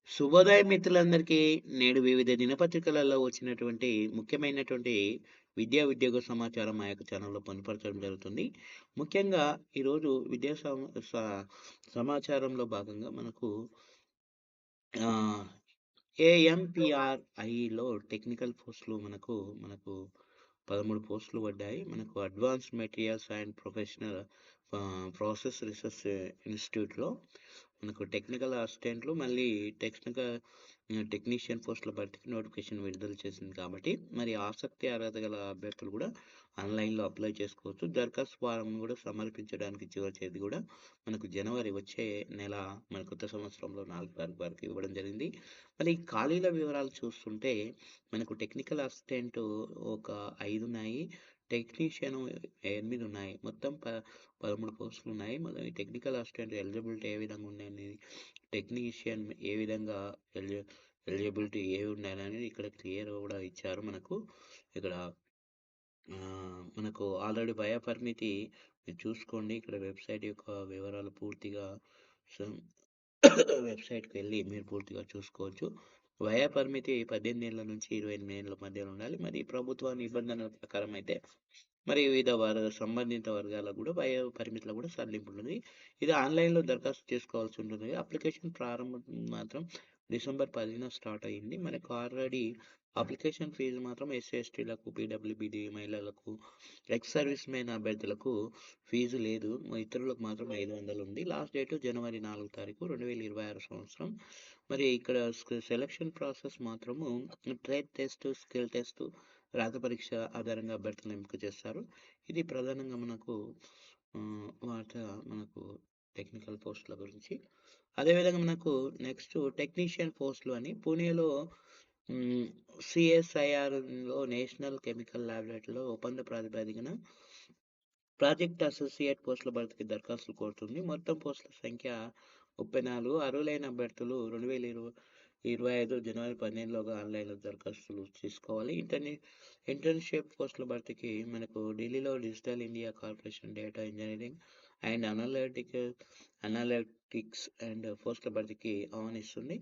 శుభోదయం మిత్రులందరికీ. నేడు వివిధ దినపత్రికలలో వచ్చినటువంటి ముఖ్యమైనటువంటి విద్యా, ఉద్యోగ సమాచారం మా యొక్క ఛానల్‌లో పొందుపరచడం జరుగుతుంది. ముఖ్యంగా ఈరోజు విద్యా సమాచారంలో భాగంగా మనకు ఆహ్, ఏఎంపీఆర్ఐలో టెక్నికల్ పోస్టులు మనకు 13 పోస్టులు పడ్డాయి. మనకు advanced materials and professional process research ఇన్‌స్టిట్యూట్‌లో మనకు టెక్నికల్ అసిస్టెంట్లు, మళ్ళీ టెక్నికల్ టెక్నీషియన్ పోస్టుల భర్తీకి నోటిఫికేషన్ విడుదల చేసింది కాబట్టి, మరి ఆసక్తి, అర్హత గల అభ్యర్థులు కూడా ఆన్‌లైన్‌లో అప్లై చేసుకోవచ్చు. దరఖాస్తు ఫారం కూడా సమర్పించడానికి చివరి తేదీ కూడా మనకు జనవరి వచ్చే నెల, మన కొత్త సంవత్సరంలో 4 తారీఖు వరకు ఇవ్వడం జరిగింది. మరి ఈ ఖాళీల వివరాలు చూస్తుంటే మనకు టెక్నికల్ అసిస్టెంట్ ఒక 5 ఉన్నాయి. టెక్నీషియన్ 8 ఉన్నాయి. మొత్తం 13 పోస్టులు ఉన్నాయి. మన ఈ టెక్నికల్ అసిస్టెంట్ ఎలిజిబిలిటీ ఏ విధంగా ఉందనేది, టెక్నీషియన్ ఏ విధంగా ఎలిజిబిలిటీ ఏవి ఉండాలనేది ఇక్కడ క్లియర్‌గా కూడా ఇచ్చారు మనకు. ఇక్కడ మనకు ఆల్రెడీ వయోపరిమితి మీరు చూసుకోండి. ఇక్కడ వెబ్‌సైట్ యొక్క వివరాలు పూర్తిగా సో వెబ్‌సైట్‌కి వెళ్లి మీరు పూర్తిగా చూసుకోవచ్చు. వయోపరిమితి 18 ఏళ్ల నుంచి 28 ఏళ్ల మధ్యలో ఉండాలి. మరి ప్రభుత్వ నిబంధనల ప్రకారం అయితే మరి వివిధ సంబంధిత వర్గాలకు కూడా వయో పరిమితిలో కూడా సడలింపు ఉన్నది. ఇది ఆన్‌లైన్‌లో దరఖాస్తు చేసుకోవాల్సి ఉంటుంది. అప్లికేషన్ ప్రారంభం మాత్రం డిసెంబర్ 10న స్టార్ట్ అయింది. మనకు ఆల్రెడీ అప్లికేషన్ ఫీజు మాత్రం ఎస్సీ, ఎస్టీలకు, పీడబ్ల్యూబీడీ మహిళలకు, ఎక్స్ సర్వీస్ మెన్ అభ్యర్థులకు ఫీజు లేదు. ఇతరులకు మాత్రం 500 ఉంది. లాస్ట్ డేట్ జనవరి 4 తారీఖు 2026 సంవత్సరం. మరి ఇక్కడ సెలక్షన్ ప్రాసెస్ మాత్రము ట్రేడ్ టెస్ట్, స్కిల్ టెస్ట్, రాత పరీక్ష ఆధారంగా అభ్యర్థులను ఎంపిక చేస్తారు. ఇది ప్రధానంగా వార్త మనకు టెక్నికల్ పోస్టుల గురించి. అదేవిధంగా మనకు నెక్స్ట్ టెక్నీషియన్ పోస్టులు అని పూణేలో సిఎస్ఐఆర్‌లో నేషనల్ కెమికల్ ల్యాబొరేటరీలో ఒప్పంద ప్రాతిపదికన ప్రాజెక్ట్ అసోసియేట్ పోస్టుల భర్తీకి దరఖాస్తులు కోరుతుంది. మొత్తం పోస్టుల సంఖ్య 34. అర్హులైన అభ్యర్థులు 2025 జనవరి 15లోగా ఆన్‌లైన్‌లో దరఖాస్తులు చేసుకోవాలి. ఇంటర్న్‌షిప్ పోస్టుల భర్తీకి మనకు ఢిల్లీలో digital India corporation data engineering and analytics and పోస్టుల భర్తీకి ఆహ్వానిస్తుంది.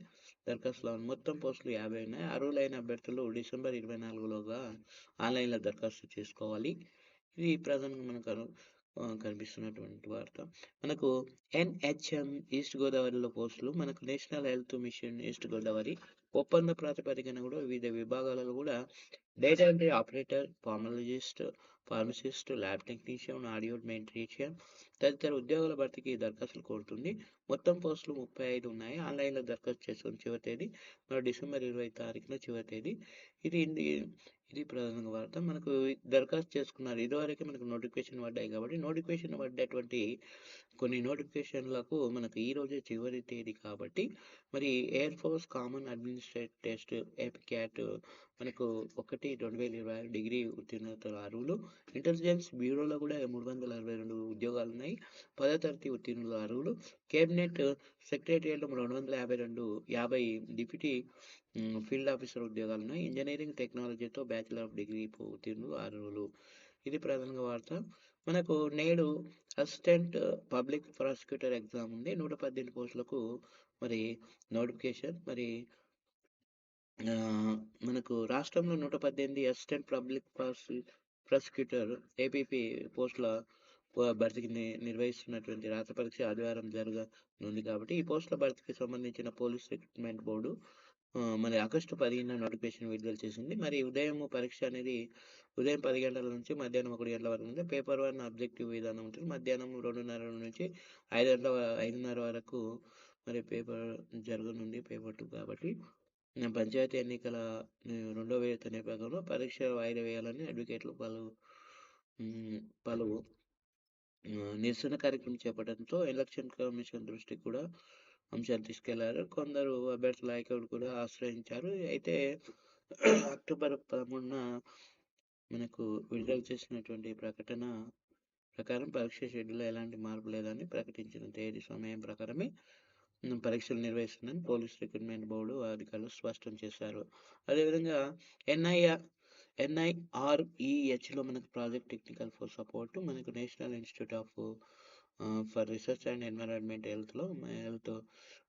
దరఖాస్తులు మొత్తం పోస్టులు 50 ఉన్నాయి. అర్హులైన అభ్యర్థులు డిసెంబర్ 24లోగా ఆన్‌లైన్‌లో దరఖాస్తు చేసుకోవాలి. ఇది ప్రధానంగా మనకు కనిపిస్తున్నటువంటి వార్త. మనకు ఎన్‌హెచ్‌ఎం ఈస్ట్ గోదావరిలో పోస్టులు, మనకు national health mission east Godavari ఒప్పంద ప్రాతిపదికన కూడా వివిధ విభాగాలలో కూడా data entry operator, pharmacist, lab technician, audiometrician తదితర ఉద్యోగాల భర్తీకి దరఖాస్తులు కోరుతుంది. మొత్తం పోస్టులు 35 ఉన్నాయి. ఆన్‌లైన్‌లో దరఖాస్తు చేసుకుని చివరి తేదీ డిసెంబర్ 20 తారీఖున చివరి తేదీ. ఇది ప్రధాన వార్త. మనకు దరఖాస్తు చేసుకున్నారు. ఇదివరకే మనకు నోటిఫికేషన్ పడ్డాయి కాబట్టి, నోటిఫికేషన్ పడ్డటువంటి కొన్ని నోటిఫికేషన్లకు మనకు ఈ రోజే చివరి తేదీ కాబట్టి, మరి air force common administrative test AFCAT మనకు 1/2026 డిగ్రీ ఉత్తీర్ణతల అర్హులు. ఇంటెలిజెన్స్ బ్యూరోలో కూడా 362 ఉద్యోగాలు ఉన్నాయి. 10వ తరగతి ఉత్తీర్ణులు అర్హులు. కేబినెట్ సెక్రటేరియట్‌లో 250 డిప్యూటీ ఫీల్డ్ ఆఫీసర్ ఉద్యోగాలు ఉన్నాయి. ఇంజనీరింగ్ టెక్నాలజీతో బ్యాచిలర్ ఆఫ్ డిగ్రీ ఉత్తీర్ణులు అర్హులు. ఇది ప్రధానంగా వార్త. మనకు నేడు అసిస్టెంట్ పబ్లిక్ ప్రాసిక్యూటర్ ఎగ్జామ్ ఉంది. 118 పోస్టులకు మరి నోటిఫికేషన్. మరి మనకు రాష్ట్రంలో 118 అసిస్టెంట్ పబ్లిక్ ప్రాసిక్యూటర్ ఏపీపీ పోస్టుల భర్తీకి నిర్వహిస్తున్నటువంటి రాత పరీక్ష ఆదివారం జరగనుంది కాబట్టి, ఈ పోస్టుల భర్తీకి సంబంధించిన పోలీస్ రిక్రూట్మెంట్ బోర్డు మరి ఆగస్టు 15న నోటిఫికేషన్ విడుదల చేసింది. మరి పరీక్ష అనేది ఉదయం 10 గంటల నుంచి మధ్యాహ్నం 1 గంటల వరకు ఉంది. పేపర్ 1 ఆబ్జెక్టివ్ విధానం ఉంటుంది. మధ్యాహ్నం 2:30 నుంచి 5:30 వరకు మరి పేపర్ జరగనుంది. పేపర్ 2 కాబట్టి పంచాయతీ ఎన్నికల రెండో విడత నేపథ్యంలో పరీక్ష వాయిదా వేయాలని అడ్వకేట్లు పలు నిరసన కార్యక్రమం చేపట్టడంతో ఎలక్షన్ కమిషన్ దృష్టికి కూడా అంశాన్ని తీసుకెళ్లారు. కొందరు అభ్యర్థుల హైకోర్టు కూడా ఆశ్రయించారు. అయితే అక్టోబర్ 13న మనకు విడుదల చేసినటువంటి ప్రకటన ప్రకారం పరీక్ష షెడ్యూల్లో ఎలాంటి మార్పు లేదని ప్రకటించిన తేదీ సమయం ప్రకారమే పరీక్షలు నిర్వహిస్తుందని పోలీస్ రిక్రూట్మెంట్ బోర్డు అధికారులు స్పష్టం చేశారు. అదేవిధంగా ఎన్ఐఆర్ఈహెచ్లో మనకు ప్రాజెక్ట్ టెక్నికల్ ఫర్ సపోర్ట్, మనకు national institute of for research and environment health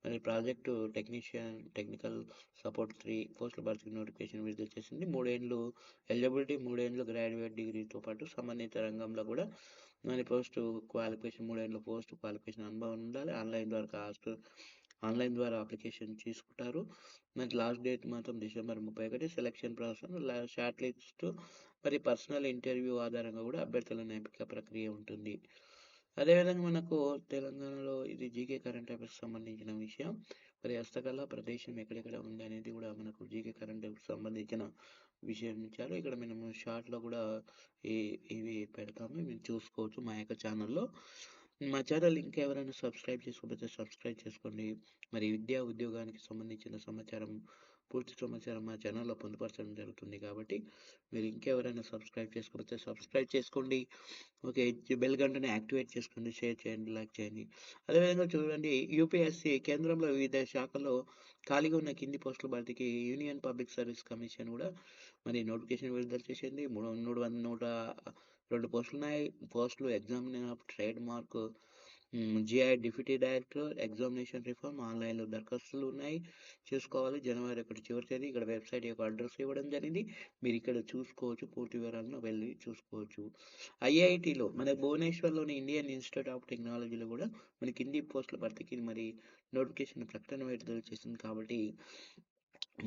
మరి ప్రాజెక్టు టెక్నికల్ సపోర్ట్ 3 పోస్టుల భర్తీకి నోటిఫికేషన్ విడుదల చేసింది. 3 ఏండ్లు ఎలిజిబిలిటీ, 3 ఏండ్లు గ్రాడ్యుయేట్ డిగ్రీతో పాటు సంబంధిత రంగంలో కూడా మరి పోస్ట్ క్వాలిఫికేషన్ 3 ఏండ్ల పోస్ట్ క్వాలిఫికేషన్ అనుభవం ఉండాలి. ఆన్లైన్ ద్వారా అప్లికేషన్ తీసుకుంటారు. మరి లాస్ట్ డేట్ మాత్రం December 31. Selection process short list మరి పర్సనల్ ఇంటర్వ్యూ ఆధారంగా కూడా అభ్యర్థుల ఎంపిక ప్రక్రియ ఉంటుంది. అదేవిధంగా మనకు తెలంగాణలో ఇది జీకే కరెంట్ అఫైర్స్ సంబంధించిన విషయం. మరి హస్తకళ ప్రదేశం ఎక్కడెక్కడ ఉంది అనేది కూడా మనకు జీకే కరెంట్ అఫైర్స్ సంబంధించిన విషయం ఇచ్చారు. ఇక్కడ మేము షార్ట్‌లో కూడా ఇవి పెడతాము. మీరు చూసుకోవచ్చు మా యొక్క ఛానల్‌లో. మా ఛానల్ ఇంకా ఎవరైనా సబ్స్క్రైబ్ చేసుకోకపోతే సబ్స్క్రైబ్ చేసుకోండి. మరి విద్యా, ఉద్యోగానికి సంబంధించిన పూర్తి సమాచారం మా ఛానల్‌లో పొందుపరచడం జరుగుతుంది కాబట్టి మీరు ఇంకెవరైనా సబ్స్క్రైబ్ చేసుకోకపోతే సబ్స్క్రైబ్ చేసుకోండి. ఓకే. బెల్ గంటని యాక్టివేట్ చేసుకోండి. షేర్ చేయండి, లైక్ చేయండి. అదేవిధంగా చూడండి యూపీఎస్‌సీ కేంద్రంలో వివిధ శాఖల్లో ఖాళీగా ఉన్న కింది పోస్టుల భర్తీకి యూనియన్ పబ్లిక్ సర్వీస్ కమిషన్ కూడా మరి నోటిఫికేషన్ విడుదల చేసింది. 102 పోస్టులున్నాయి. పోస్టులు examiner of trade mark, GI deputy director, examination reform ఆన్లైన్‌లో దరఖాస్తులు ఉన్నాయి. చూసుకోవాలి. జనవరి 1 చివరి తేదీ. ఇక్కడ వెబ్‌సైట్ యొక్క అడ్రస్ ఇవ్వడం జరిగింది. మీరు ఇక్కడ చూసుకోవచ్చు. పూర్తి వివరాలను వెళ్ళి చూసుకోవచ్చు. ఐఐటీలో మన భువనేశ్వర్‌లోని ఇండియన్ ఇన్‌స్టిట్యూట్ ఆఫ్ టెక్నాలజీలో కూడా మన కింది పోస్టుల భర్తీకి మరి నోటిఫికేషన్ ప్రకటన విడుదల చేసింది కాబట్టి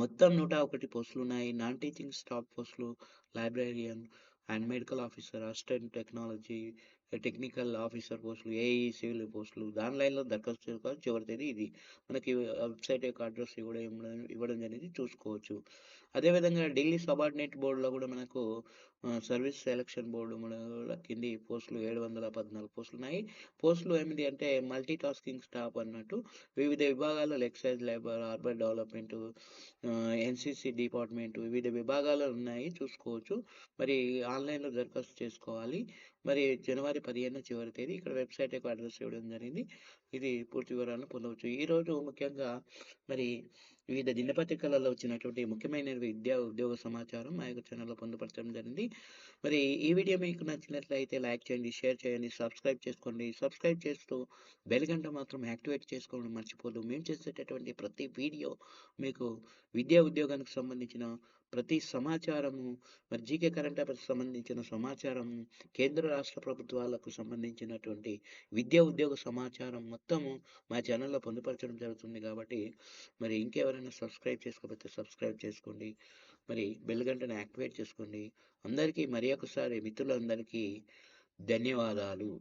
మొత్తం 101 పోస్టులున్నాయి. నాన్ టీచింగ్ స్టాఫ్ పోస్టులు, librarian and medical officer, assistant technical officer పోస్టులు, ఏఈ సివిల్ పోస్టులు. ఆన్లైన్‌లో దరఖాస్తు చేసుకోవాలి. చివరి తేదీ ఇది. మనకి వెబ్‌సైట్ యొక్క అడ్రస్ ఇవ్వడం జరిగింది. చూసుకోవచ్చు. అదేవిధంగా ఢిల్లీ సబార్డినేట్ బోర్డులో కూడా మనకు సర్వీస్ సెలక్షన్ బోర్డు మన కింది పోస్టులు 714 పోస్టులున్నాయి. పోస్టులు ఏమిటి అంటే మల్టీ టాస్కింగ్ స్టాఫ్ అన్నట్టు వివిధ విభాగాల్లో excise, labour, urban development, NCC department వివిధ విభాగాలు ఉన్నాయి. చూసుకోవచ్చు. మరి ఆన్లైన్‌లో దరఖాస్తు చేసుకోవాలి. మరి జనవరి 15 చివరి తేదీ. ఇక్కడ వెబ్‌సైట్ యొక్క అడ్రస్ ఇవ్వడం జరిగింది. ఇది పూర్తి వివరాలను పొందవచ్చు. ఈరోజు ముఖ్యంగా మరి వివిధ దినపత్రికలలో వచ్చినటువంటి ముఖ్యమైన విద్యా, ఉద్యోగ సమాచారం మా యొక్క ఛానల్‌లో పొందుపరచడం జరిగింది. మరి ఈ వీడియో మీకు నచ్చినట్లయితే లైక్ చేయండి, షేర్ చేయండి, సబ్స్క్రైబ్ చేసుకోండి. సబ్స్క్రైబ్ చేస్తూ బెల్ గంట మాత్రం యాక్టివేట్ చేసుకోవడం మర్చిపోద్దు. మేము చేసేటటువంటి ప్రతి వీడియో మీకు విద్యా, ఉద్యోగానికి సంబంధించిన ప్రతి సమాచారము, మరి జీకే కరెంట్ అఫైర్స్ సంబంధించిన సమాచారము, కేంద్ర రాష్ట్ర ప్రభుత్వాలకు సంబంధించినటువంటి విద్యా, ఉద్యోగ సమాచారం మొత్తము మా ఛానల్‌లో పొందుపరచడం జరుగుతుంది కాబట్టి మరి ఇంకెవరైనా సబ్స్క్రైబ్ చేసుకోకపోతే సబ్స్క్రైబ్ చేసుకోండి. మరి బెల్ గంటని యాక్టివేట్ చేసుకోండి. అందరికీ మరి ఒకసారి మిత్రులందరికీ ధన్యవాదాలు.